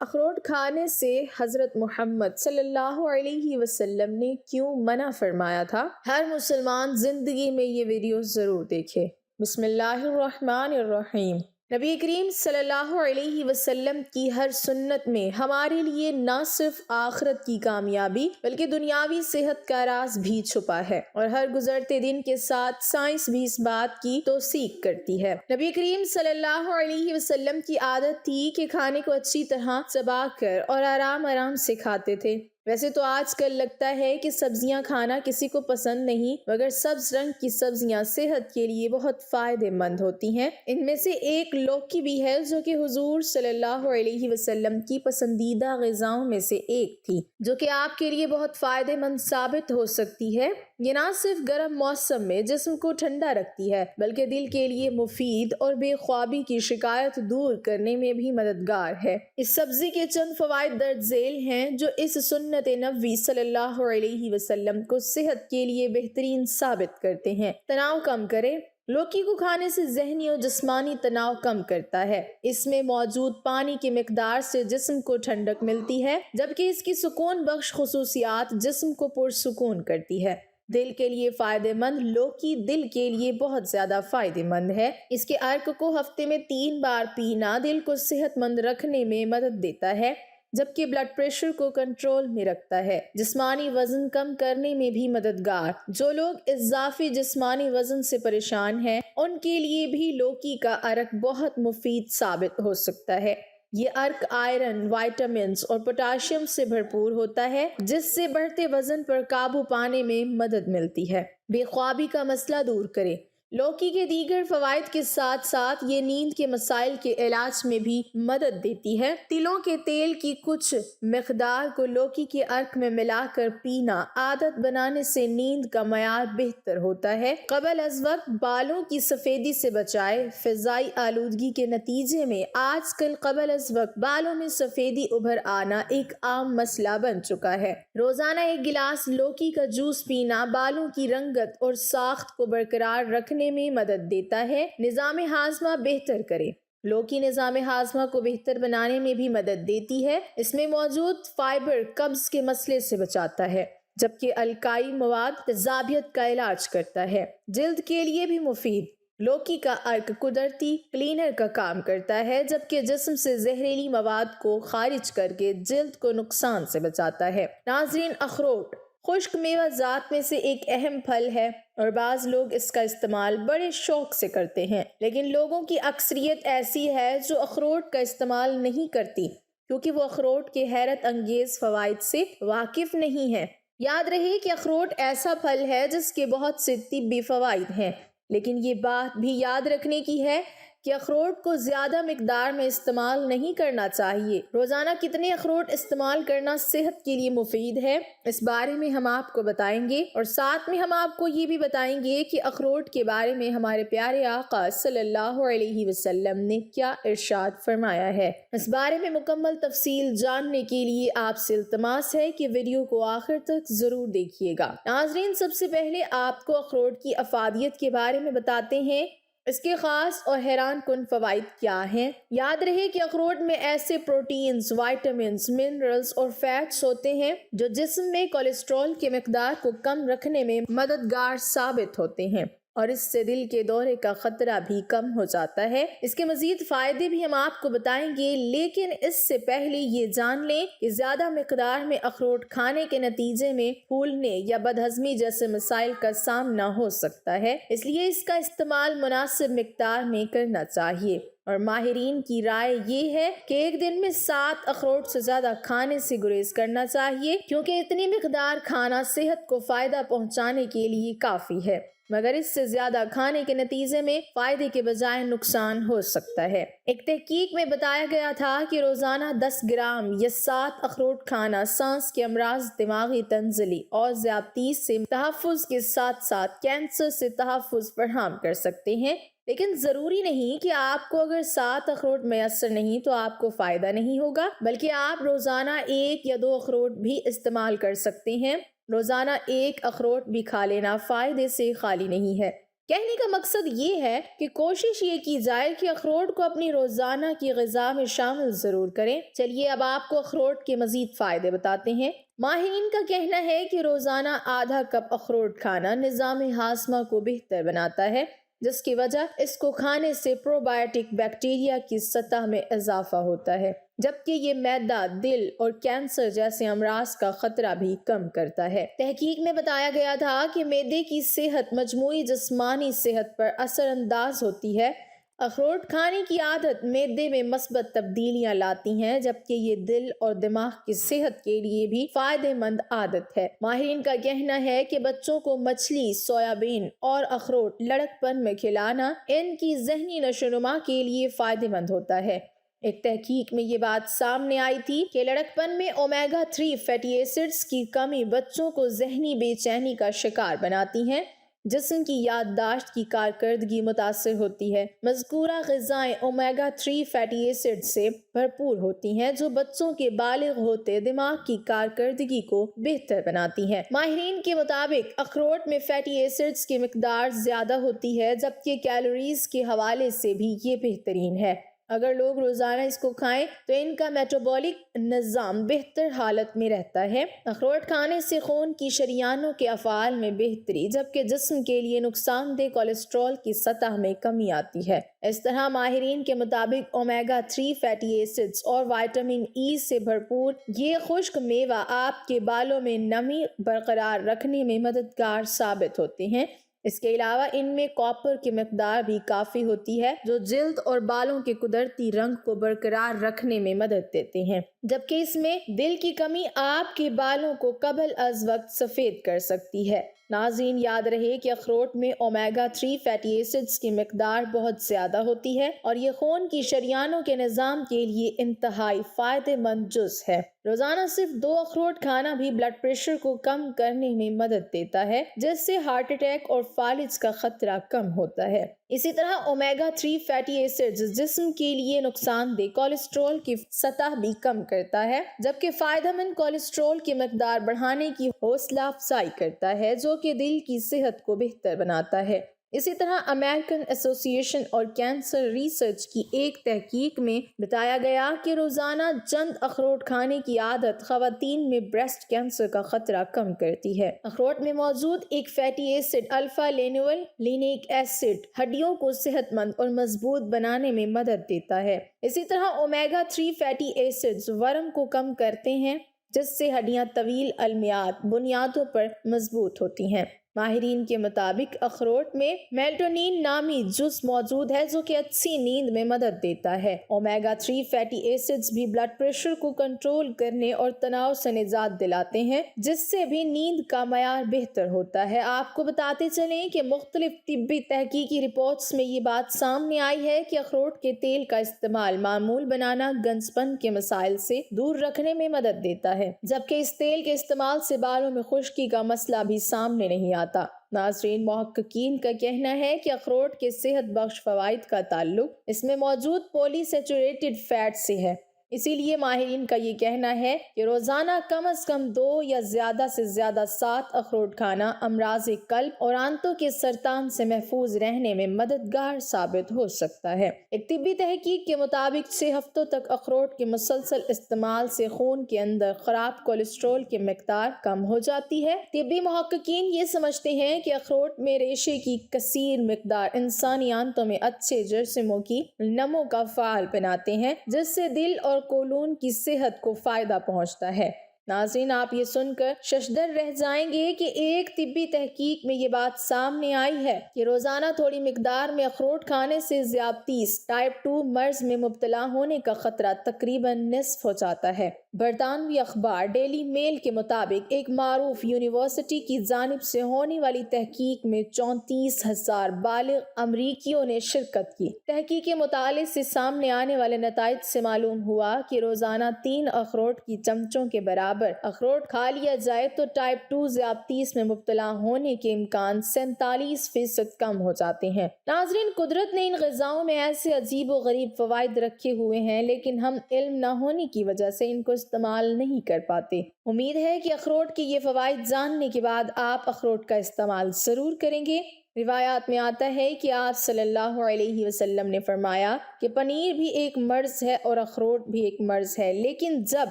اخروٹ کھانے سے حضرت محمد صلی اللہ علیہ وسلم نے کیوں منع فرمایا تھا؟ ہر مسلمان زندگی میں یہ ویڈیو ضرور دیکھے۔ بسم اللہ الرحمن الرحیم۔ نبی کریم صلی اللہ علیہ وسلم کی ہر سنت میں ہمارے لیے نہ صرف آخرت کی کامیابی بلکہ دنیاوی صحت کا راز بھی چھپا ہے، اور ہر گزرتے دن کے ساتھ سائنس بھی اس بات کی توثیق کرتی ہے۔ نبی کریم صلی اللہ علیہ وسلم کی عادت تھی کہ کھانے کو اچھی طرح چبا کر اور آرام آرام سے کھاتے تھے۔ ویسے تو آج کل لگتا ہے کہ سبزیاں کھانا کسی کو پسند نہیں، مگر سبز رنگ کی سبزیاں صحت کے لیے بہت فائدہ مند ہوتی ہیں۔ ان میں سے ایک لوکی بھی ہے، جو کہ حضور صلی اللہ علیہ وسلم کی پسندیدہ غذاؤں میں سے ایک تھی، جو کہ آپ کے لیے بہت فائدہ مند ثابت ہو سکتی ہے۔ یہ نہ صرف گرم موسم میں جسم کو ٹھنڈا رکھتی ہے بلکہ دل کے لیے مفید اور بے خوابی کی شکایت دور کرنے میں بھی مددگار ہے۔ اس سبزی کے چند فوائد درج ذیل ہیں جو اس سنت نبوی صلی اللہ علیہ وسلم کو صحت کے لیے بہترین ثابت کرتے ہیں۔ تناؤ کم کرے۔ لوکی کو کھانے سے ذہنی اور جسمانی تناؤ کم کرتا ہے۔ اس میں موجود پانی کی مقدار سے جسم کو ٹھنڈک ملتی ہے، جبکہ اس کی سکون بخش خصوصیات جسم کو پرسکون کرتی ہے۔ دل کے لیے فائدہ مند۔ لوکی دل کے لیے بہت زیادہ فائدہ مند ہے۔ اس کے عرق کو ہفتے میں 3 بار پینا دل کو صحت مند رکھنے میں مدد دیتا ہے، جبکہ بلڈ پریشر کو کنٹرول میں رکھتا ہے۔ جسمانی وزن کم کرنے میں بھی مددگار۔ جو لوگ اضافی جسمانی وزن سے پریشان ہیں، ان کے لیے بھی لوکی کا عرق بہت مفید ثابت ہو سکتا ہے۔ یہ عرق آئرن، وائٹامنز اور پوٹاشیم سے بھرپور ہوتا ہے، جس سے بڑھتے وزن پر قابو پانے میں مدد ملتی ہے۔ بے خوابی کا مسئلہ دور کرے۔ لوکی کے دیگر فوائد کے ساتھ ساتھ یہ نیند کے مسائل کے علاج میں بھی مدد دیتی ہے۔ تلوں کے تیل کی کچھ مقدار کو لوکی کے عرق میں ملا کر پینا عادت بنانے سے نیند کا معیار بہتر ہوتا ہے۔ قبل از وقت بالوں کی سفیدی سے بچائے۔ فضائی آلودگی کے نتیجے میں آج کل قبل از وقت بالوں میں سفیدی ابھر آنا ایک عام مسئلہ بن چکا ہے۔ روزانہ 1 گلاس لوکی کا جوس پینا بالوں کی رنگت اور ساخت کو برقرار رکھنے میں مدد دیتا ہے۔ نظام ہاضمہ بہتر کرے۔ لوکی نظام ہاضمہ کو بہتر بنانے میں بھی مدد دیتی ہے۔ اس میں موجود فائبر قبض کے مسئلے سے بچاتا ہے، جبکہ الکائی مواد تیزابیت کا علاج کرتا ہے۔ جلد کے لیے بھی مفید۔ لوکی کا عرق قدرتی کلینر کا کام کرتا ہے، جبکہ جسم سے زہریلی مواد کو خارج کر کے جلد کو نقصان سے بچاتا ہے۔ ناظرین، اخروٹ خشک میوہ جات میں سے ایک اہم پھل ہے، اور بعض لوگ اس کا استعمال بڑے شوق سے کرتے ہیں، لیکن لوگوں کی اکثریت ایسی ہے جو اخروٹ کا استعمال نہیں کرتی کیونکہ وہ اخروٹ کے حیرت انگیز فوائد سے واقف نہیں ہے۔ یاد رہے کہ اخروٹ ایسا پھل ہے جس کے بہت سے طبی فوائد ہیں، لیکن یہ بات بھی یاد رکھنے کی ہے کہ اخروٹ کو زیادہ مقدار میں استعمال نہیں کرنا چاہیے۔ روزانہ کتنے اخروٹ استعمال کرنا صحت کے لیے مفید ہے، اس بارے میں ہم آپ کو بتائیں گے، اور ساتھ میں ہم آپ کو یہ بھی بتائیں گے کہ اخروٹ کے بارے میں ہمارے پیارے آقا صلی اللہ علیہ وسلم نے کیا ارشاد فرمایا ہے۔ اس بارے میں مکمل تفصیل جاننے کے لیے آپ سے التماس ہے کہ ویڈیو کو آخر تک ضرور دیکھیے گا۔ ناظرین، سب سے پہلے آپ کو اخروٹ کی افادیت کے بارے میں بتاتے ہیں۔ اس کے خاص اور حیران کن فوائد کیا ہیں؟ یاد رہے کہ اخروٹ میں ایسے پروٹینز، وائٹامنز، منرلز اور فیٹس ہوتے ہیں جو جسم میں کولیسٹرول کی مقدار کو کم رکھنے میں مددگار ثابت ہوتے ہیں، اور اس سے دل کے دورے کا خطرہ بھی کم ہو جاتا ہے۔ اس کے مزید فائدے بھی ہم آپ کو بتائیں گے، لیکن اس سے پہلے یہ جان لیں کہ زیادہ مقدار میں اخروٹ کھانے کے نتیجے میں پھولنے یا بدہضمی جیسے مسائل کا سامنا ہو سکتا ہے، اس لیے اس کا استعمال مناسب مقدار میں کرنا چاہیے۔ اور ماہرین کی رائے یہ ہے کہ ایک دن میں 7 اخروٹ سے زیادہ کھانے سے گریز کرنا چاہیے، کیونکہ اتنی مقدار کھانا صحت کو فائدہ پہنچانے کے لیے کافی ہے، مگر اس سے زیادہ کھانے کے نتیجے میں فائدے کے بجائے نقصان ہو سکتا ہے۔ ایک تحقیق میں بتایا گیا تھا کہ روزانہ 10 گرام یا 7 اخروٹ کھانا سانس کے امراض، دماغی تنزلی اور ذیابیطس سے تحفظ کے ساتھ ساتھ کینسر سے تحفظ فراہم کر سکتے ہیں۔ لیکن ضروری نہیں کہ آپ کو اگر 7 اخروٹ میسر نہیں تو آپ کو فائدہ نہیں ہوگا، بلکہ آپ روزانہ 1 یا 2 اخروٹ بھی استعمال کر سکتے ہیں۔ روزانہ 1 اخروٹ بھی کھا لینا فائدے سے خالی نہیں ہے۔ کہنے کا مقصد یہ ہے کہ کوشش یہ کی جائے کہ اخروٹ کو اپنی روزانہ کی غذا میں شامل ضرور کریں۔ چلیے اب آپ کو اخروٹ کے مزید فائدے بتاتے ہیں۔ ماہرین کا کہنا ہے کہ روزانہ آدھا کپ اخروٹ کھانا نظام ہاضمہ کو بہتر بناتا ہے، جس کی وجہ اس کو کھانے سے پروبائیوٹک بیکٹیریا کی سطح میں اضافہ ہوتا ہے، جبکہ یہ معدہ، دل اور کینسر جیسے امراض کا خطرہ بھی کم کرتا ہے۔ تحقیق میں بتایا گیا تھا کہ معدے کی صحت مجموعی جسمانی صحت پر اثر انداز ہوتی ہے۔ اخروٹ کھانے کی عادت معدے میں مثبت تبدیلیاں لاتی ہیں، جبکہ یہ دل اور دماغ کی صحت کے لیے بھی فائدہ مند عادت ہے۔ ماہرین کا کہنا ہے کہ بچوں کو مچھلی، سویابین اور اخروٹ لڑک پن میں کھلانا ان کی ذہنی نشو و نما کے لیے فائدہ مند ہوتا ہے۔ ایک تحقیق میں یہ بات سامنے آئی تھی کہ لڑک پن میں اومیگا 3 فیٹی ایسڈز کی کمی بچوں کو ذہنی بے چینی کا شکار بناتی ہیں، جسم کی یادداشت کی کارکردگی متاثر ہوتی ہے۔ مذکورہ غذائیں اومیگا 3 فیٹی ایسڈ سے بھرپور ہوتی ہیں، جو بچوں کے بالغ ہوتے دماغ کی کارکردگی کو بہتر بناتی ہیں۔ ماہرین کے مطابق اخروٹ میں فیٹی ایسڈز کی مقدار زیادہ ہوتی ہے، جبکہ کیلوریز کے حوالے سے بھی یہ بہترین ہے۔ اگر لوگ روزانہ اس کو کھائیں تو ان کا میٹابولک نظام بہتر حالت میں رہتا ہے۔ اخروٹ کھانے سے خون کی شریانوں کے افعال میں بہتری، جبکہ جسم کے لیے نقصان دہ کولیسٹرول کی سطح میں کمی آتی ہے۔ اس طرح ماہرین کے مطابق اومیگا 3 فیٹی ایسڈز اور وٹامن ای سے بھرپور یہ خشک میوہ آپ کے بالوں میں نمی برقرار رکھنے میں مددگار ثابت ہوتے ہیں۔ اس کے علاوہ ان میں کاپر کی مقدار بھی کافی ہوتی ہے، جو جلد اور بالوں کے قدرتی رنگ کو برقرار رکھنے میں مدد دیتے ہیں، جبکہ اس میں دل کی کمی آپ کے بالوں کو قبل از وقت سفید کر سکتی ہے۔ ناظرین، یاد رہے کہ اخروٹ میں اومیگا 3 فیٹی ایسڈز کی مقدار بہت زیادہ ہوتی ہے اور یہ خون کی شریانوں کے نظام کے لیے انتہائی فائدہ مند جز ہے۔ روزانہ صرف 2 اخروٹ کھانا بھی بلڈ پریشر کو کم کرنے میں مدد دیتا ہے، جس سے ہارٹ اٹیک اور فالج کا خطرہ کم ہوتا ہے۔ اسی طرح اومیگا 3 فیٹی ایسڈز جسم کے لیے نقصان دہ کولیسٹرول کی سطح بھی کم کرتا ہے، جبکہ فائدہ مند کولیسٹرول کی مقدار بڑھانے کی حوصلہ افزائی کرتا ہے، جو کہ دل کی صحت کو بہتر بناتا ہے۔ اسی طرح امریکن ایسوسی ایشن اور کینسر ریسرچ کی ایک تحقیق میں بتایا گیا کہ روزانہ چند اخروٹ کھانے کی عادت خواتین میں بریسٹ کینسر کا خطرہ کم کرتی ہے۔ اخروٹ میں موجود ایک فیٹی ایسڈ الفا لینول لینیک ایسڈ ہڈیوں کو صحت مند اور مضبوط بنانے میں مدد دیتا ہے۔ اسی طرح اومیگا 3 فیٹی ایسڈز ورم کو کم کرتے ہیں، جس سے ہڈیاں طویل المیعاد بنیادوں پر مضبوط ہوتی ہیں۔ ماہرین کے مطابق اخروٹ میں میلٹونین نامی جز موجود ہے، جو کہ اچھی نیند میں مدد دیتا ہے۔ اومیگا 3 فیٹی ایسڈز بھی بلڈ پریشر کو کنٹرول کرنے اور تناؤ سے نجات دلاتے ہیں، جس سے بھی نیند کا معیار بہتر ہوتا ہے۔ آپ کو بتاتے چلیں کہ مختلف طبی تحقیقی رپورٹس میں یہ بات سامنے آئی ہے کہ اخروٹ کے تیل کا استعمال معمول بنانا گنج پن کے مسائل سے دور رکھنے میں مدد دیتا ہے، جبکہ اس تیل کے استعمال سے بالوں میں خشکی کا مسئلہ بھی سامنے نہیں آتا۔ ناظرین، محققین کا کہنا ہے کہ اخروٹ کے صحت بخش فوائد کا تعلق اس میں موجود پولی سیچوریٹڈ فیٹ سے ہے۔ اسی لیے ماہرین کا یہ کہنا ہے کہ روزانہ کم از کم 2 یا زیادہ سے زیادہ 7 اخروٹ کھانا امراض قلب اور آنتوں کے سرطان سے محفوظ رہنے میں مددگار ثابت ہو سکتا ہے۔ ایک طبی تحقیق کے مطابق 6 ہفتوں تک اخروٹ کے مسلسل استعمال سے خون کے اندر خراب کولیسٹرول کی مقدار کم ہو جاتی ہے۔ طبی محققین یہ سمجھتے ہیں کہ اخروٹ میں ریشے کی کثیر مقدار انسانی آنتوں میں اچھے جراثیموں کی نمو کا فعال بناتے ہیں، جس سے دل اور کولون کی صحت کو فائدہ پہنچتا ہے۔ ناظرین، آپ یہ سن کر ششدر رہ جائیں گے کہ ایک طبی تحقیق میں یہ بات سامنے آئی ہے کہ روزانہ تھوڑی مقدار میں اخروٹ کھانے سے ذیابطیس ٹائپ 2 مرض میں مبتلا ہونے کا خطرہ تقریباً نصف ہو جاتا ہے۔ برطانوی اخبار ڈیلی میل کے مطابق ایک معروف یونیورسٹی کی جانب سے ہونے والی تحقیق میں 34,000 بالغ امریکیوں نے شرکت کی۔ تحقیقی مطالعے سے سامنے آنے والے نتائج سے معلوم ہوا کہ روزانہ 3 اخروٹ کی چمچوں کے برابر اخروٹ کھا لیا جائے تو ٹائپ 2 ذیابطیس میں مبتلا ہونے کے امکان 47% کم ہو جاتے ہیں۔ ناظرین، قدرت نے ان غذاؤں میں ایسے عجیب و غریب فوائد رکھے ہوئے ہیں، لیکن ہم علم نہ ہونے کی وجہ سے ان کو استعمال نہیں کر پاتے۔ امید ہے کہ اخروٹ کے یہ فوائد جاننے کے بعد آپ اخروٹ کا استعمال ضرور کریں گے۔ روایات میں آتا ہے کہ آپ صلی اللہ علیہ وسلم نے فرمایا کہ پنیر بھی ایک مرض ہے اور اخروٹ بھی ایک مرض ہے، لیکن جب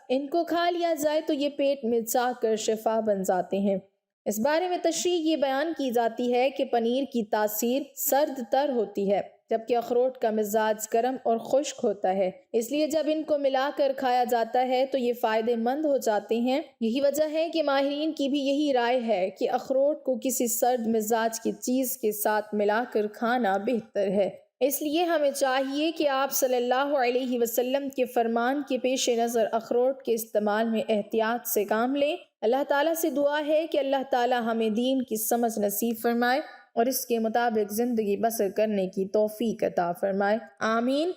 ان کو کھا لیا جائے تو یہ پیٹ میں جا کر شفا بن جاتے ہیں۔ اس بارے میں تشریح یہ بیان کی جاتی ہے کہ پنیر کی تاثیر سرد تر ہوتی ہے، جبکہ اخروٹ کا مزاج گرم اور خشک ہوتا ہے، اس لیے جب ان کو ملا کر کھایا جاتا ہے تو یہ فائدے مند ہو جاتے ہیں۔ یہی وجہ ہے کہ ماہرین کی بھی یہی رائے ہے کہ اخروٹ کو کسی سرد مزاج کی چیز کے ساتھ ملا کر کھانا بہتر ہے۔ اس لیے ہمیں چاہیے کہ آپ صلی اللہ علیہ وسلم کے فرمان کے پیش نظر اخروٹ کے استعمال میں احتیاط سے کام لیں۔ اللہ تعالیٰ سے دعا ہے کہ اللہ تعالیٰ ہمیں دین کی سمجھ نصیب فرمائے اور اس کے مطابق زندگی بسر کرنے کی توفیق عطا فرمائے، آمین۔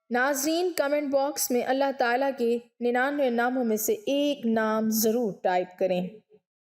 ناظرین، کمنٹ باکس میں اللہ تعالیٰ کے 99 ناموں میں سے ایک نام ضرور ٹائپ کریں۔